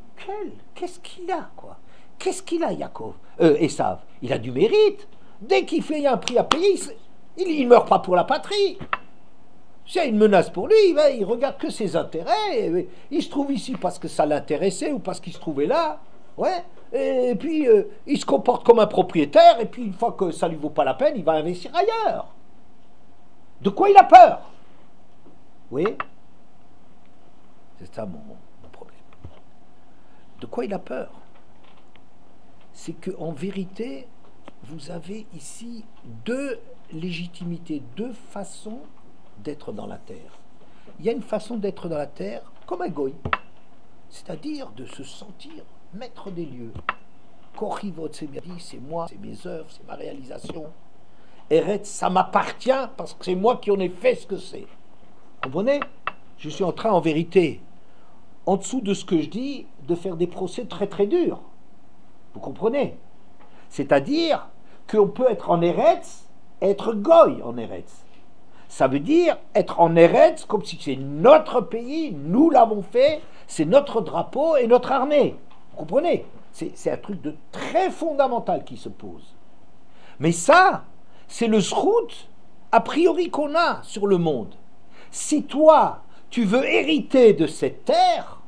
Speaker 1: qu'est-ce qu'il a, quoi? Qu'est-ce qu'il a, Yaakov, Esav? Il a du mérite. Dès qu'il fait un prix à payer, il ne meurt pas pour la patrie. C'est une menace pour lui, il regarde que ses intérêts. Il se trouve ici parce que ça l'intéressait ou parce qu'il se trouvait là. Ouais. Et puis, il se comporte comme un propriétaire, et puis une fois que ça ne lui vaut pas la peine, il va investir ailleurs. De quoi il a peur? Oui. C'est ça mon problème. De quoi il a peur? C'est qu'en vérité, vous avez ici deux légitimités, deux façons d'être dans la terre. Il y a une façon d'être dans la terre comme un goy, c'est-à-dire de se sentir maître des lieux. Korivot, c'est bien dit, c'est moi, c'est mes œuvres, c'est ma réalisation. Eretz, ça m'appartient parce que c'est moi qui en ai fait ce que c'est. Vous comprenez? Je suis en train, en vérité, en dessous de ce que je dis, de faire des procès très très durs. Vous comprenez? C'est-à-dire qu'on peut être en Eretz, être goy en Eretz. Ça veut dire être en Eretz comme si c'est notre pays, nous l'avons fait, c'est notre drapeau et notre armée. Vous comprenez? C'est un truc de très fondamental qui se pose. Mais ça, c'est le zrout a priori qu'on a sur le monde. Si toi, tu veux hériter de cette terre,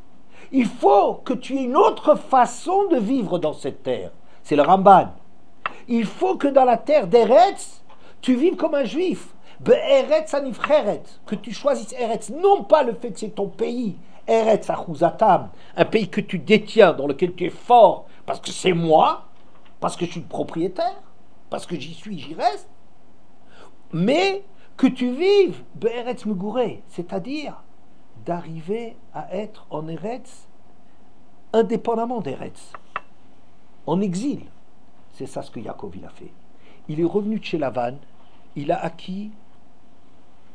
Speaker 1: il faut que tu aies une autre façon de vivre dans cette terre. C'est le Ramban. Il faut que dans la terre d'Eretz, tu vives comme un juif. Be'eretz anifcheret, que tu choisisses Eretz, non pas le fait que c'est ton pays, Eretz achuzatam, un pays que tu détiens, dans lequel tu es fort, parce que c'est moi, parce que je suis le propriétaire, parce que j'y suis, j'y reste, mais que tu vives Be'eretz Meguré, c'est-à-dire d'arriver à être en Eretz indépendamment d'Eretz, en exil. C'est ça ce que Yaakov il a fait. Il est revenu de chez Lavan, il a acquis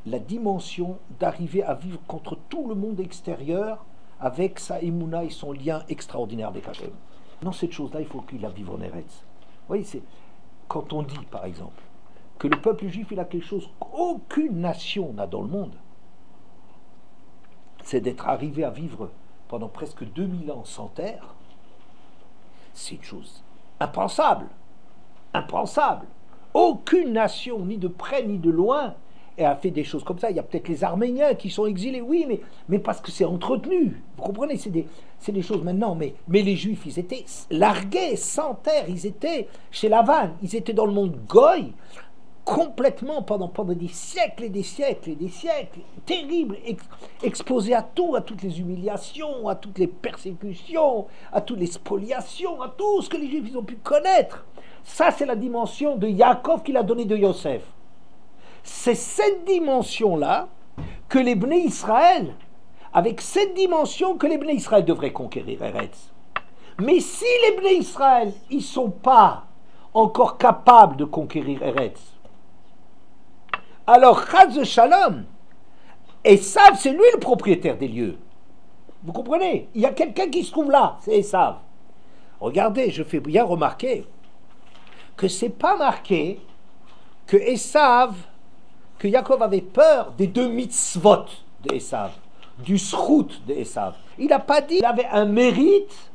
Speaker 1: la dimension d'arriver à vivre contre tout le monde extérieur avec sa émouna et son lien extraordinaire avec Hachem. Dans cette chose-là, il faut qu'il la vive en Eretz. Vous voyez, c'est quand on dit, par exemple, que le peuple juif il a quelque chose qu'aucune nation n'a dans le monde, c'est d'être arrivé à vivre pendant presque 2000 ans sans terre. C'est une chose impensable. Impensable. Aucune nation, ni de près ni de loin, a fait des choses comme ça. Il y a peut-être les Arméniens qui sont exilés, oui, mais parce que c'est entretenu. Vous comprenez, c'est des choses maintenant. Mais les Juifs, ils étaient largués, sans terre. Ils étaient chez Lavan. Ils étaient dans le monde goy, complètement pendant des siècles et des siècles et des siècles, terribles, exposés à tout, à toutes les humiliations, à toutes les persécutions, à toutes les spoliations, à tout ce que les Juifs ils ont pu connaître. Ça, c'est la dimension de Yaakov qu'il a donnée de Yosef. C'est cette dimension-là que les Bnei Israël, avec cette dimension que les Bnei Israël devraient conquérir Eretz. Mais si les Bnei Israël, ils ne sont pas encore capables de conquérir Eretz, alors Chaz Shalom, Esav, c'est lui le propriétaire des lieux. Vous comprenez? Il y a quelqu'un qui se trouve là, c'est Esav. Regardez, je fais bien remarquer que c'est pas marqué que Esav, que Yaakov avait peur des 2 mitzvot de Esav, du srout de Esav. Il n'a pas dit qu'il avait un mérite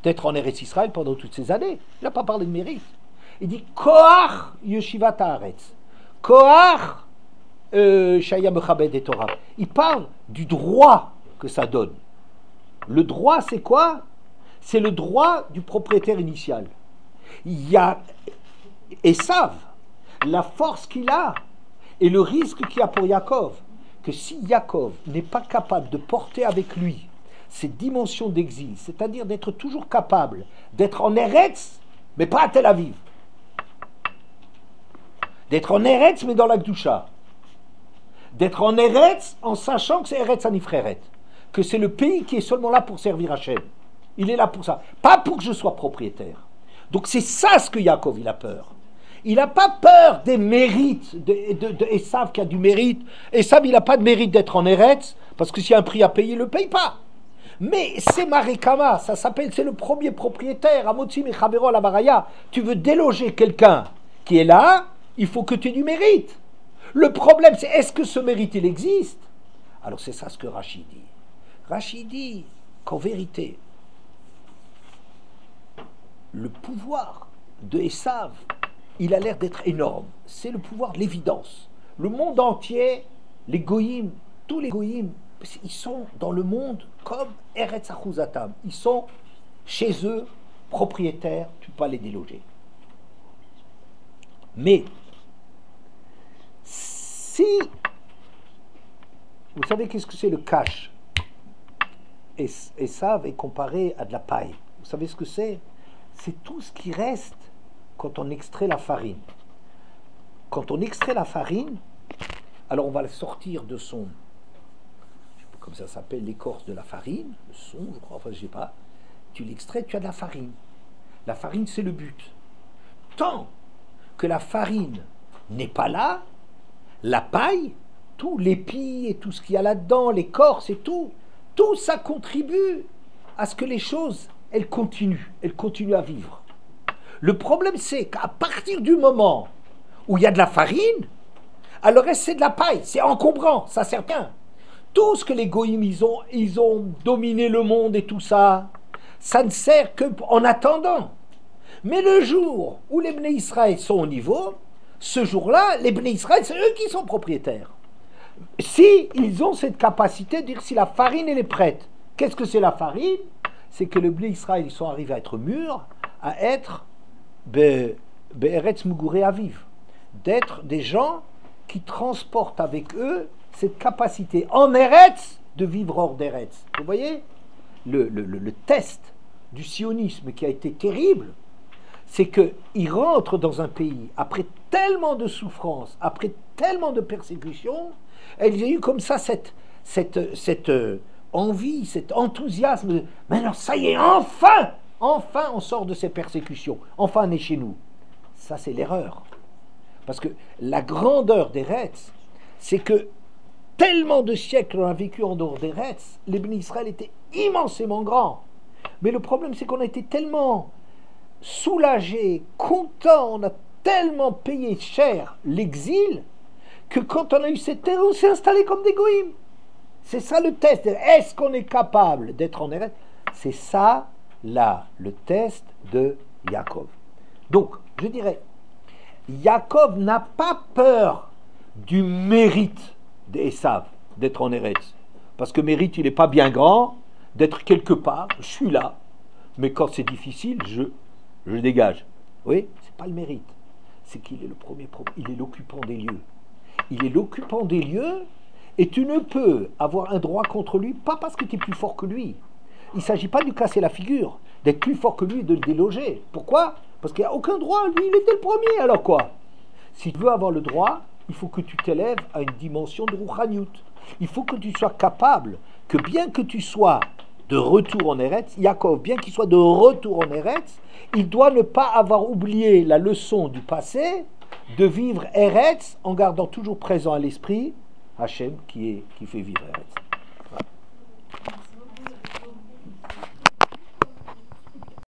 Speaker 1: d'être en Eretz Israël pendant toutes ces années. Il n'a pas parlé de mérite. Il dit Koach Yeshivat Haaretz. Koach Shaya Mechabed et Torah. Il parle du droit que ça donne. Le droit, c'est quoi? C'est le droit du propriétaire initial. Il y a Esav, la force qu'il a et le risque qu'il y a pour Yaakov, que si Yaakov n'est pas capable de porter avec lui cette dimension d'exil, c'est-à-dire d'être toujours capable d'être en Eretz, mais pas à Tel Aviv, d'être en Eretz, mais dans la Gdusha, d'être en Eretz en sachant que c'est Eretz Anifreret, que c'est le pays qui est seulement là pour servir Hachem. Il est là pour ça, pas pour que je sois propriétaire. Donc c'est ça ce que Yaakov il a peur. Il n'a pas peur des mérites de Esav qui a du mérite. Esav il n'a pas de mérite d'être en Eretz, parce que s'il y a un prix à payer, il ne le paye pas. Mais c'est Marekama, ça s'appelle, c'est le premier propriétaire, Amotzi Mechabero la Baraya. Tu veux déloger quelqu'un qui est là, il faut que tu aies du mérite. Le problème c'est, est-ce que ce mérite il existe? Alors c'est ça ce que Rachid dit. Rachid dit qu'en vérité, le pouvoir de Esav, il a l'air d'être énorme. C'est le pouvoir de l'évidence. Le monde entier, les goyim, tous les goyim, ils sont dans le monde comme Eretz Achuzatam. Ils sont chez eux, propriétaires, tu ne peux pas les déloger. Mais, si, vous savez qu'est-ce que c'est le cash? Esav est comparé à de la paille. Vous savez ce que c'est? C'est tout ce qui reste quand on extrait la farine. Quand on extrait la farine, alors on va la sortir de son, je sais pas comme ça s'appelle, l'écorce de la farine, le son, je crois, enfin je sais pas. Tu l'extrais, tu as de la farine. La farine, c'est le but. Tant que la farine n'est pas là, la paille, tout l'épi et tout ce qu'il y a là-dedans, l'écorce et tout ça contribue à ce que les choses, elles continuent à vivre. Le problème, c'est qu'à partir du moment où il y a de la farine, alors c'est de la paille, c'est encombrant, ça sert rien. Tout ce que les goïms, ils ont dominé le monde et tout ça, ça ne sert qu'en attendant. Mais le jour où les Bnei Israël sont au niveau, ce jour-là, les Bnei Israël, c'est eux qui sont propriétaires. Si ils ont cette capacité de dire si la farine elle est prête, qu'est-ce que c'est la farine? C'est que les Bnei Israël, ils sont arrivés à être mûrs, à être Be'eretz Mugurei Aviv, d'être des gens qui transportent avec eux cette capacité en Eretz de vivre hors d'Eretz. Vous voyez le test du sionisme qui a été terrible, c'est qu'ils rentrent dans un pays après tellement de souffrances, après tellement de persécutions, et il y a eu comme ça cette envie, cet enthousiasme de maintenant ça y est, enfin on sort de ces persécutions, enfin on est chez nous. Ça c'est l'erreur. Parce que la grandeur d'Eretz, c'est que tellement de siècles on a vécu en dehors d'Eretz, les bénis Israël étaient immensément grands. Mais le problème c'est qu'on a été tellement soulagés, contents, on a tellement payé cher l'exil, que quand on a eu cette terre, on s'est installé comme des goïms. C'est ça le test. Est-ce qu'on est capable d'être en Eretz? C'est ça, là, le test de Yaakov. Donc, je dirais, Yaakov n'a pas peur du mérite d'Esav, d'être en Eretz. Parce que mérite, il n'est pas bien grand, d'être quelque part, je suis là. Mais quand c'est difficile, je dégage. Oui, c'est pas le mérite. C'est qu'il est le premier, il est l'occupant des lieux. Il est l'occupant des lieux et tu ne peux avoir un droit contre lui, pas parce que tu es plus fort que lui. Il ne s'agit pas de lui casser la figure, d'être plus fort que lui et de le déloger. Pourquoi? Parce qu'il n'y a aucun droit, lui il était le premier, alors quoi? Si tu veux avoir le droit, il faut que tu t'élèves à une dimension de Rouhaniout. Il faut que tu sois capable, que bien que tu sois de retour en Eretz, Yaakov, bien qu'il soit de retour en Eretz, il doit ne pas avoir oublié la leçon du passé, de vivre Eretz en gardant toujours présent à l'esprit Hachem qui fait vivre Eretz.